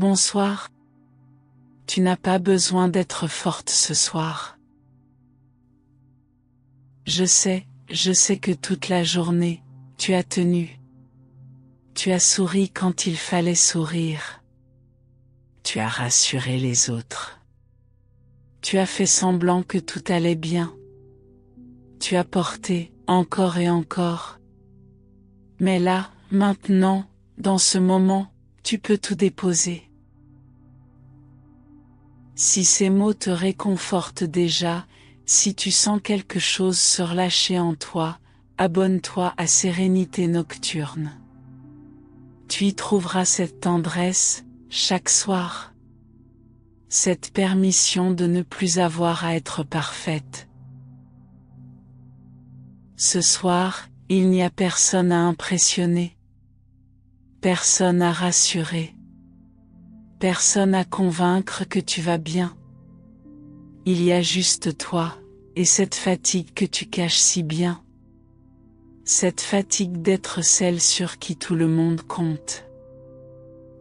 Bonsoir. Tu n'as pas besoin d'être forte ce soir. Je sais que toute la journée, tu as tenu. Tu as souri quand il fallait sourire. Tu as rassuré les autres. Tu as fait semblant que tout allait bien. Tu as porté, encore et encore. Mais là, maintenant, dans ce moment, tu peux tout déposer. Si ces mots te réconfortent déjà, si tu sens quelque chose se relâcher en toi, abonne-toi à Sérénité Nocturne. Tu y trouveras cette tendresse, chaque soir. Cette permission de ne plus avoir à être parfaite. Ce soir, il n'y a personne à impressionner. Personne à rassurer. Personne à convaincre que tu vas bien. Il y a juste toi, et cette fatigue que tu caches si bien. Cette fatigue d'être celle sur qui tout le monde compte.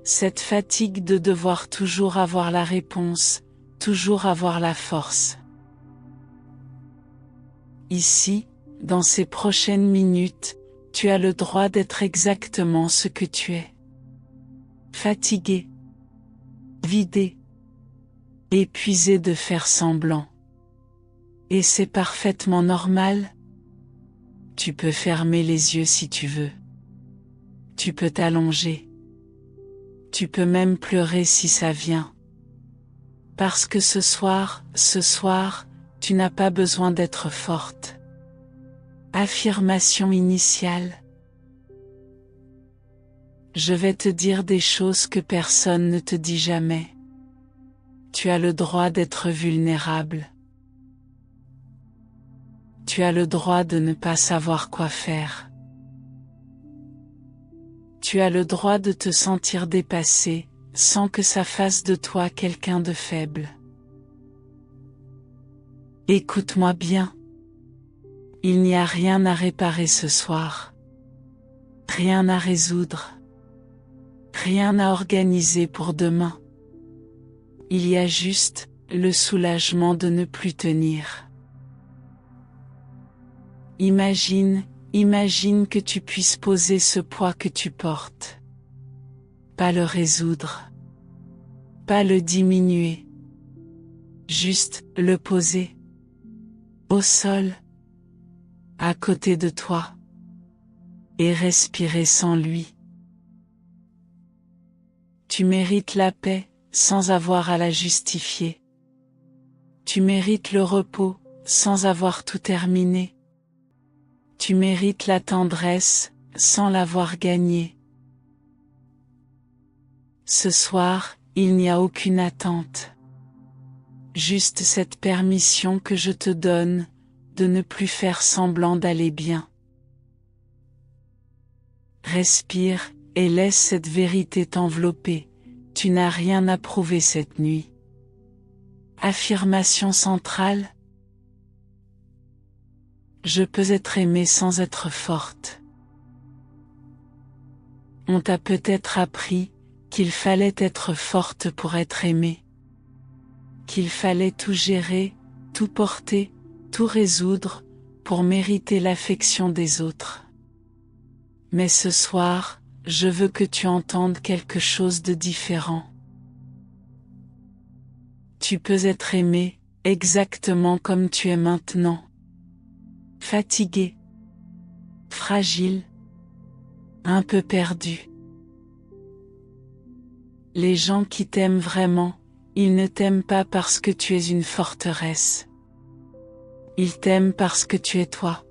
Cette fatigue de devoir toujours avoir la réponse, toujours avoir la force. Ici, dans ces prochaines minutes, tu as le droit d'être exactement ce que tu es. Fatigué. Vidé. Épuisé de faire semblant. Et c'est parfaitement normal. Tu peux fermer les yeux si tu veux. Tu peux t'allonger. Tu peux même pleurer si ça vient. Parce que ce soir, tu n'as pas besoin d'être forte. Affirmation initiale. Je vais te dire des choses que personne ne te dit jamais. Tu as le droit d'être vulnérable. Tu as le droit de ne pas savoir quoi faire. Tu as le droit de te sentir dépassé, sans que ça fasse de toi quelqu'un de faible. Écoute-moi bien. Il n'y a rien à réparer ce soir. Rien à résoudre. Rien à organiser pour demain. Il y a juste le soulagement de ne plus tenir. Imagine que tu puisses poser ce poids que tu portes. Pas le résoudre. Pas le diminuer. Juste le poser. Au sol. À côté de toi. Et respirer sans lui. Tu mérites la paix, sans avoir à la justifier. Tu mérites le repos, sans avoir tout terminé. Tu mérites la tendresse, sans l'avoir gagnée. Ce soir, il n'y a aucune attente. Juste cette permission que je te donne, de ne plus faire semblant d'aller bien. Respire, et laisse cette vérité t'envelopper, tu n'as rien à prouver cette nuit. Affirmation centrale. Je peux être aimée sans être forte. On t'a peut-être appris qu'il fallait être forte pour être aimée. Qu'il fallait tout gérer, tout porter, tout résoudre, pour mériter l'affection des autres. Mais ce soir, je veux que tu entendes quelque chose de différent. Tu peux être aimé, exactement comme tu es maintenant. Fatigué. Fragile. Un peu perdu. Les gens qui t'aiment vraiment, ils ne t'aiment pas parce que tu es une forteresse. Ils t'aiment parce que tu es toi.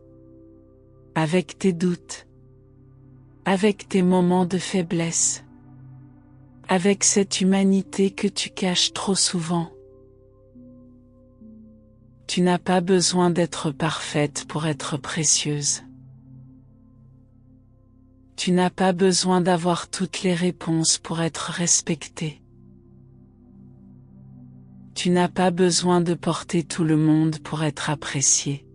Avec tes doutes. Avec tes moments de faiblesse. Avec cette humanité que tu caches trop souvent. Tu n'as pas besoin d'être parfaite pour être précieuse. Tu n'as pas besoin d'avoir toutes les réponses pour être respectée. Tu n'as pas besoin de porter tout le monde pour être apprécié.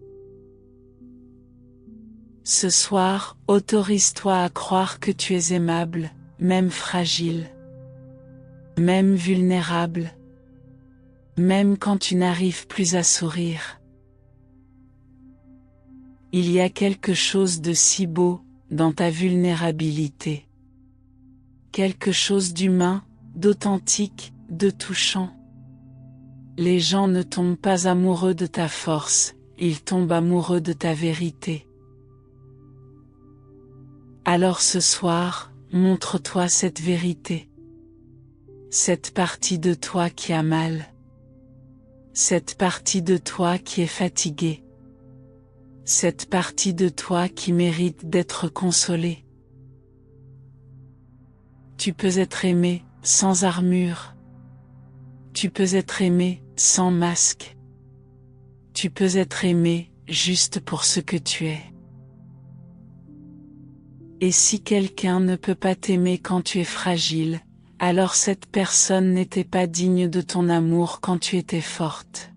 Ce soir, autorise-toi à croire que tu es aimable, même fragile. même vulnérable, même quand tu n'arrives plus à sourire. Il y a quelque chose de si beau dans ta vulnérabilité. Quelque chose d'humain, d'authentique, de touchant. Les gens ne tombent pas amoureux de ta force, ils tombent amoureux de ta vérité. Alors ce soir, montre-toi cette vérité. Cette partie de toi qui a mal. Cette partie de toi qui est fatiguée. Cette partie de toi qui mérite d'être consolée. Tu peux être aimé sans armure. Tu peux être aimé sans masque. Tu peux être aimé juste pour ce que tu es. Et si quelqu'un ne peut pas t'aimer quand tu es fragile, alors cette personne n'était pas digne de ton amour quand tu étais forte.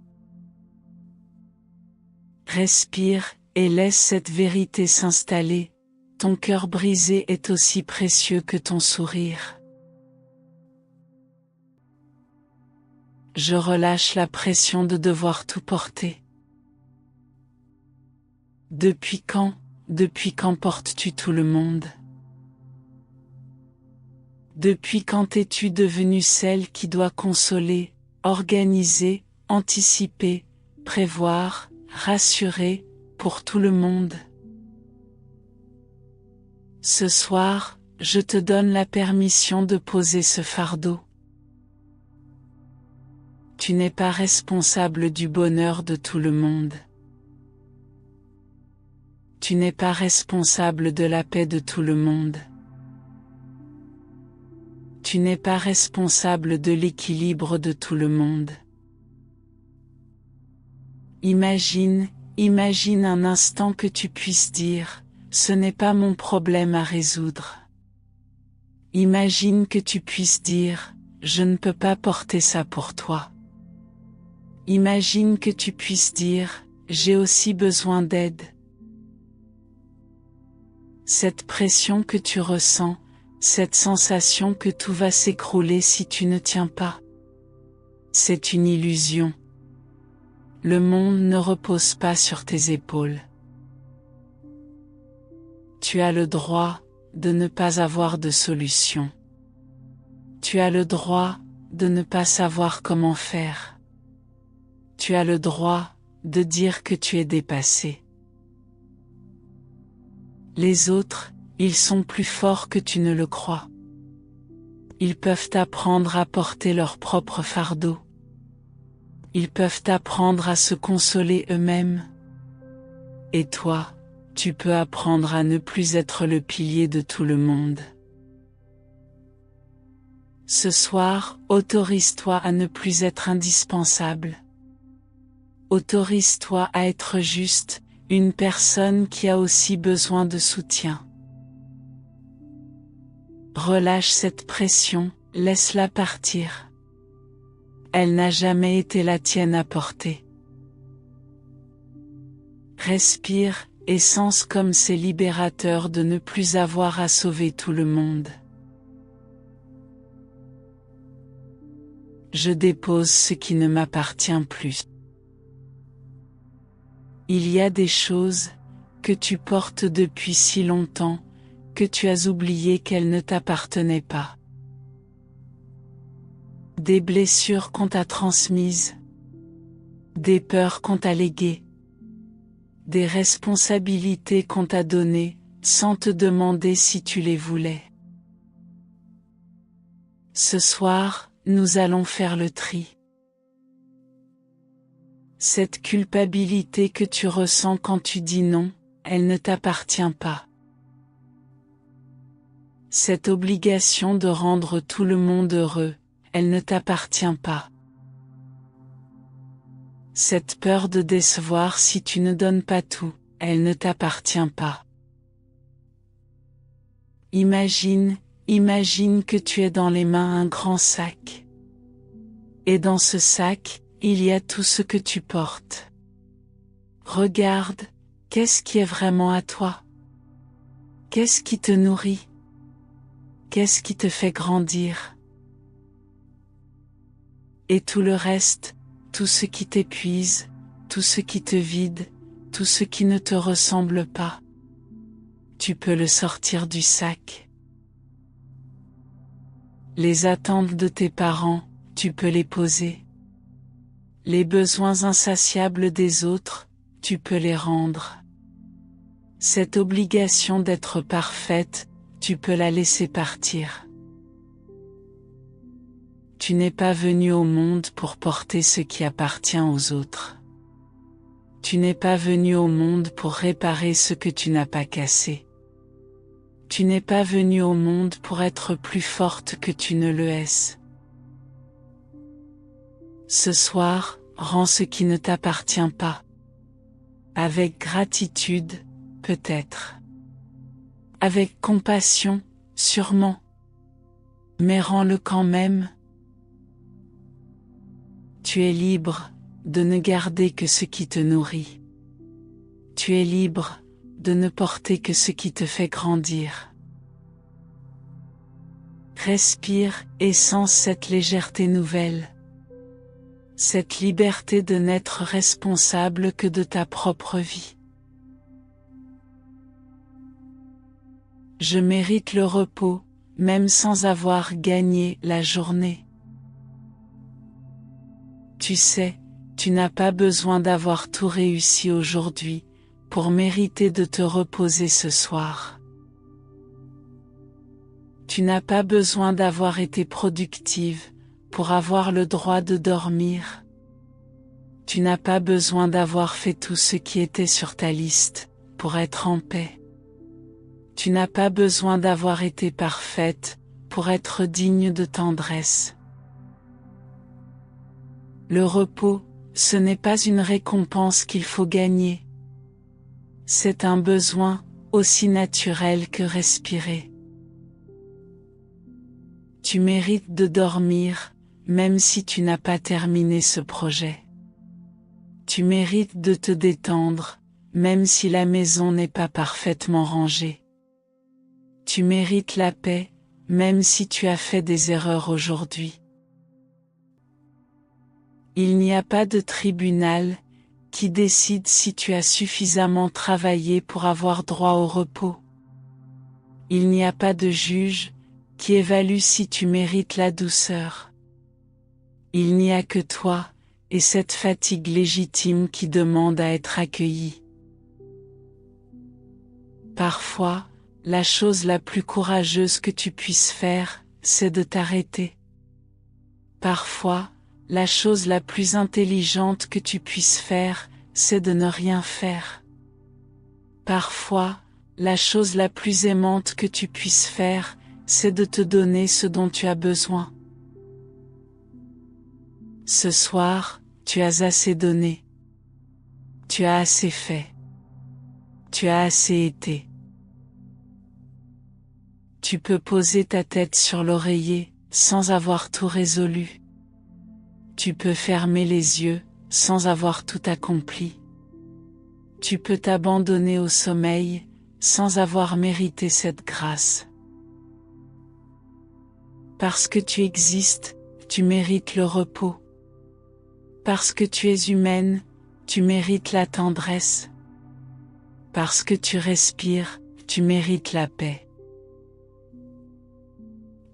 Respire et laisse cette vérité s'installer. Ton cœur brisé est aussi précieux que ton sourire. Je relâche la pression de devoir tout porter. Depuis quand portes-tu tout le monde? Depuis quand es-tu devenue celle qui doit consoler, organiser, anticiper, prévoir, rassurer, pour tout le monde? Ce soir, je te donne la permission de poser ce fardeau. Tu n'es pas responsable du bonheur de tout le monde. Tu n'es pas responsable de la paix de tout le monde. Tu n'es pas responsable de l'équilibre de tout le monde. Imagine un instant que tu puisses dire, ce n'est pas mon problème à résoudre. Imagine que tu puisses dire, je ne peux pas porter ça pour toi. Imagine que tu puisses dire, j'ai aussi besoin d'aide. Cette pression que tu ressens, cette sensation que tout va s'écrouler si tu ne tiens pas. C'est une illusion. Le monde ne repose pas sur tes épaules. Tu as le droit de ne pas avoir de solution. Tu as le droit de ne pas savoir comment faire. Tu as le droit de dire que tu es dépassé. Les autres, ils sont plus forts que tu ne le crois. Ils peuvent apprendre à porter leur propre fardeau. Ils peuvent apprendre à se consoler eux-mêmes. Et toi, tu peux apprendre à ne plus être le pilier de tout le monde. Ce soir, autorise-toi à ne plus être indispensable. Autorise-toi à être juste, une personne qui a aussi besoin de soutien. Relâche cette pression, laisse-la partir. Elle n'a jamais été la tienne à porter. Respire et sens comme c'est libérateur de ne plus avoir à sauver tout le monde. Je dépose ce qui ne m'appartient plus. Il y a des choses que tu portes depuis si longtemps que tu as oublié qu'elles ne t'appartenaient pas. Des blessures qu'on t'a transmises, des peurs qu'on t'a léguées, des responsabilités qu'on t'a données sans te demander si tu les voulais. Ce soir, nous allons faire le tri. Cette culpabilité que tu ressens quand tu dis non, elle ne t'appartient pas. Cette obligation de rendre tout le monde heureux, elle ne t'appartient pas. Cette peur de décevoir si tu ne donnes pas tout, elle ne t'appartient pas. Imagine que tu es dans les mains un grand sac. Et dans ce sac, il y a tout ce que tu portes. Regarde, qu'est-ce qui est vraiment à toi? Qu'est-ce qui te nourrit? Qu'est-ce qui te fait grandir? Et tout le reste, tout ce qui t'épuise, tout ce qui te vide, tout ce qui ne te ressemble pas, tu peux le sortir du sac. Les attentes de tes parents, tu peux les poser. Les besoins insatiables des autres, tu peux les rendre. Cette obligation d'être parfaite, tu peux la laisser partir. Tu n'es pas venu au monde pour porter ce qui appartient aux autres. Tu n'es pas venu au monde pour réparer ce que tu n'as pas cassé. Tu n'es pas venu au monde pour être plus forte que tu ne le es. Ce soir, rends ce qui ne t'appartient pas. Avec gratitude, peut-être. Avec compassion, sûrement. Mais rends-le quand même. Tu es libre de ne garder que ce qui te nourrit. Tu es libre de ne porter que ce qui te fait grandir. Respire et sens cette légèreté nouvelle. Cette liberté de n'être responsable que de ta propre vie. Je mérite le repos, même sans avoir gagné la journée. Tu sais, tu n'as pas besoin d'avoir tout réussi aujourd'hui, pour mériter de te reposer ce soir. Tu n'as pas besoin d'avoir été productive, pour avoir le droit de dormir. Tu n'as pas besoin d'avoir fait tout ce qui était sur ta liste, pour être en paix. Tu n'as pas besoin d'avoir été parfaite, pour être digne de tendresse. Le repos, ce n'est pas une récompense qu'il faut gagner. C'est un besoin, aussi naturel que respirer. Tu mérites de dormir, même si tu n'as pas terminé ce projet. Tu mérites de te détendre, même si la maison n'est pas parfaitement rangée. Tu mérites la paix, même si tu as fait des erreurs aujourd'hui. Il n'y a pas de tribunal qui décide si tu as suffisamment travaillé pour avoir droit au repos. Il n'y a pas de juge qui évalue si tu mérites la douceur. Il n'y a que toi et cette fatigue légitime qui demande à être accueillie. Parfois, la chose la plus courageuse que tu puisses faire, c'est de t'arrêter. Parfois, la chose la plus intelligente que tu puisses faire, c'est de ne rien faire. Parfois, la chose la plus aimante que tu puisses faire, c'est de te donner ce dont tu as besoin. Ce soir, tu as assez donné. Tu as assez fait. Tu as assez été. Tu peux poser ta tête sur l'oreiller, sans avoir tout résolu. Tu peux fermer les yeux, sans avoir tout accompli. Tu peux t'abandonner au sommeil, sans avoir mérité cette grâce. Parce que tu existes, tu mérites le repos. Parce que tu es humaine, tu mérites la tendresse. Parce que tu respires, tu mérites la paix.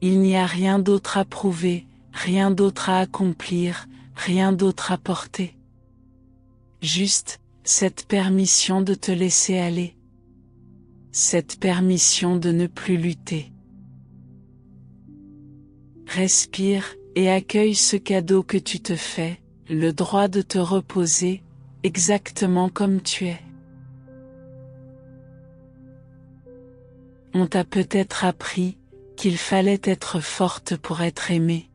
Il n'y a rien d'autre à prouver, rien d'autre à accomplir, rien d'autre à porter. Juste, cette permission de te laisser aller. Cette permission de ne plus lutter. Respire et accueille ce cadeau que tu te fais, le droit de te reposer, exactement comme tu es. On t'a peut-être appris qu'il fallait être forte pour être aimée.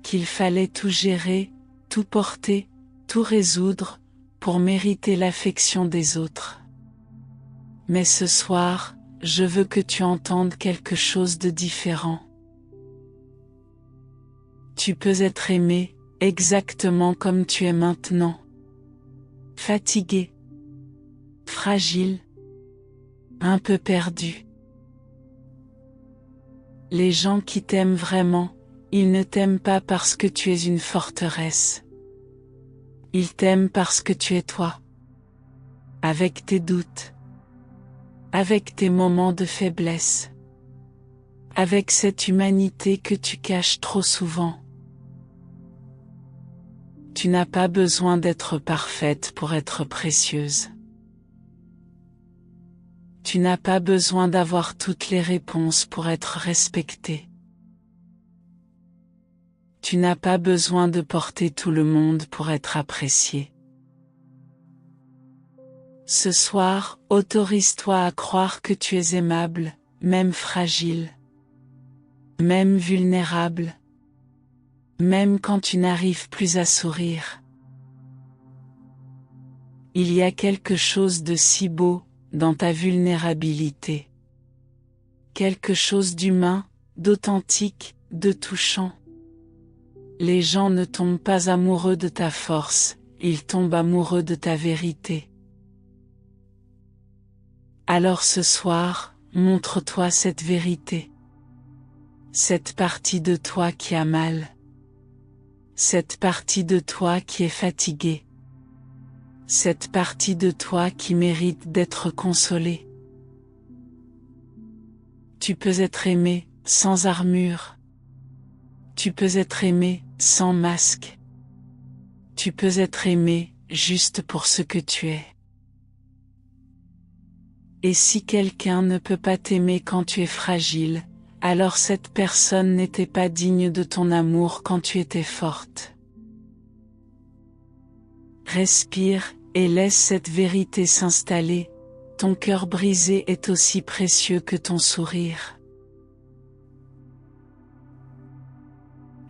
Qu'il fallait tout gérer, tout porter, tout résoudre, pour mériter l'affection des autres. Mais ce soir, je veux que tu entendes quelque chose de différent. Tu peux être aimé, exactement comme tu es maintenant. Fatigué. Fragile. Un peu perdu. Les gens qui t'aiment vraiment, Il ne t'aime pas parce que tu es une forteresse. Il t'aime parce que tu es toi. Avec tes doutes. Avec tes moments de faiblesse. Avec cette humanité que tu caches trop souvent. Tu n'as pas besoin d'être parfaite pour être précieuse. Tu n'as pas besoin d'avoir toutes les réponses pour être respectée. Tu n'as pas besoin de porter tout le monde pour être apprécié. Ce soir, autorise-toi à croire que tu es aimable, même fragile, même vulnérable, même quand tu n'arrives plus à sourire. Il y a quelque chose de si beau dans ta vulnérabilité. Quelque chose d'humain, d'authentique, de touchant. Les gens ne tombent pas amoureux de ta force, ils tombent amoureux de ta vérité. Alors ce soir, montre-toi cette vérité. Cette partie de toi qui a mal. Cette partie de toi qui est fatiguée. Cette partie de toi qui mérite d'être consolée. Tu peux être aimé, sans armure. Tu peux être aimé, sans masque. Tu peux être aimé, juste pour ce que tu es. Et si quelqu'un ne peut pas t'aimer quand tu es fragile, alors cette personne n'était pas digne de ton amour quand tu étais forte. Respire, et laisse cette vérité s'installer, ton cœur brisé est aussi précieux que ton sourire.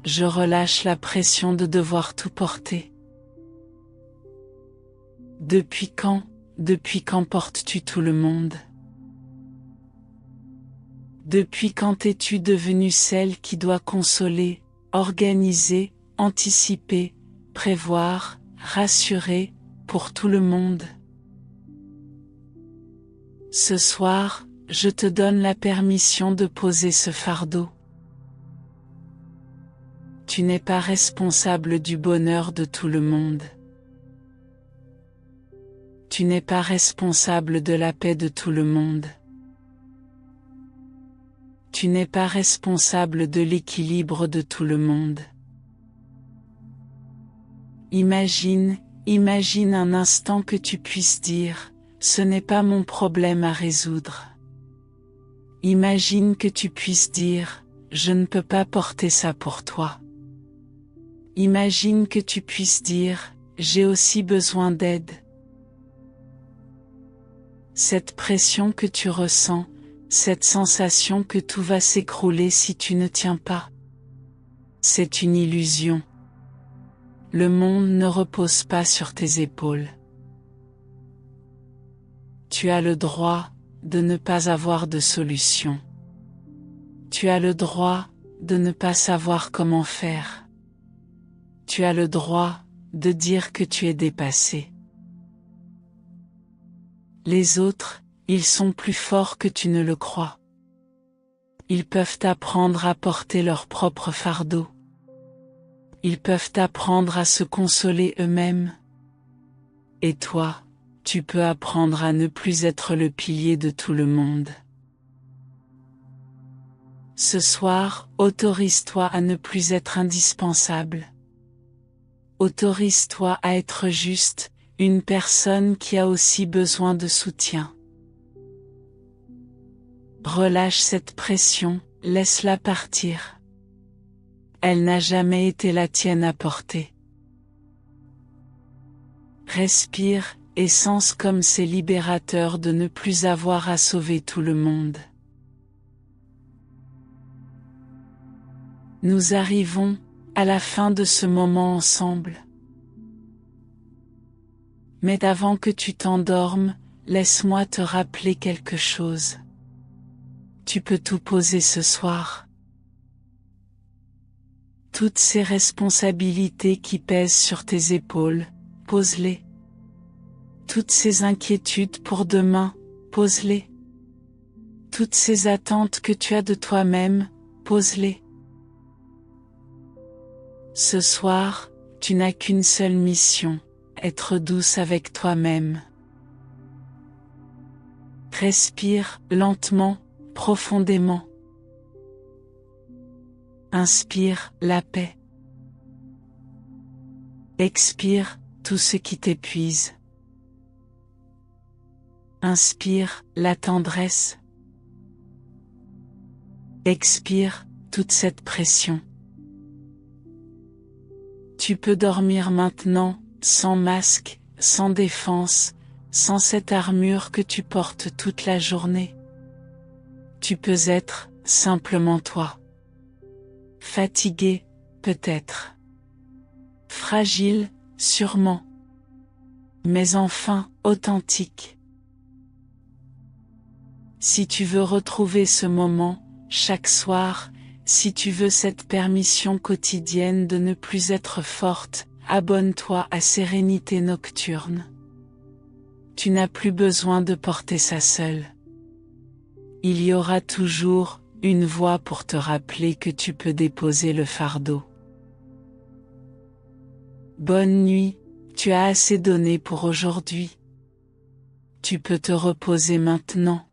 Je relâche la pression de devoir tout porter. Depuis quand portes-tu tout le monde? Depuis quand es-tu devenue celle qui doit consoler, organiser, anticiper, prévoir, rassurer, pour tout le monde? Ce soir, je te donne la permission de poser ce fardeau. Tu n'es pas responsable du bonheur de tout le monde. Tu n'es pas responsable de la paix de tout le monde. Tu n'es pas responsable de l'équilibre de tout le monde. Imagine un instant que tu puisses dire, ce n'est pas mon problème à résoudre. Imagine que tu puisses dire, je ne peux pas porter ça pour toi. Imagine que tu puisses dire, j'ai aussi besoin d'aide. Cette pression que tu ressens, cette sensation que tout va s'écrouler si tu ne tiens pas. C'est une illusion. Le monde ne repose pas sur tes épaules. Tu as le droit de ne pas avoir de solution. Tu as le droit de ne pas savoir comment faire. Tu as le droit de dire que tu es dépassé. Les autres, ils sont plus forts que tu ne le crois. Ils peuvent apprendre à porter leur propre fardeau. Ils peuvent apprendre à se consoler eux-mêmes. Et toi, tu peux apprendre à ne plus être le pilier de tout le monde. Ce soir, autorise-toi à ne plus être indispensable. Autorise-toi à être juste, une personne qui a aussi besoin de soutien. Relâche cette pression, laisse-la partir. Elle n'a jamais été la tienne à porter. Respire, et sens comme c'est libérateur de ne plus avoir à sauver tout le monde. Nous arrivons à la fin de ce moment ensemble. Mais avant que tu t'endormes, laisse-moi te rappeler quelque chose. Tu peux tout poser ce soir. Toutes ces responsabilités qui pèsent sur tes épaules, pose-les. Toutes ces inquiétudes pour demain, pose-les. Toutes ces attentes que tu as de toi-même, pose-les. Ce soir, tu n'as qu'une seule mission, être douce avec toi-même. Respire lentement, profondément. Inspire la paix. Expire tout ce qui t'épuise. Inspire la tendresse. Expire toute cette pression. Tu peux dormir maintenant, sans masque, sans défense, sans cette armure que tu portes toute la journée. Tu peux être simplement toi. Fatigué, peut-être. Fragile, sûrement. Mais enfin, authentique. Si tu veux retrouver ce moment, chaque soir, si tu veux cette permission quotidienne de ne plus être forte, abonne-toi à Sérénité Nocturne. Tu n'as plus besoin de porter ça seul. Il y aura toujours une voix pour te rappeler que tu peux déposer le fardeau. Bonne nuit, tu as assez donné pour aujourd'hui. Tu peux te reposer maintenant.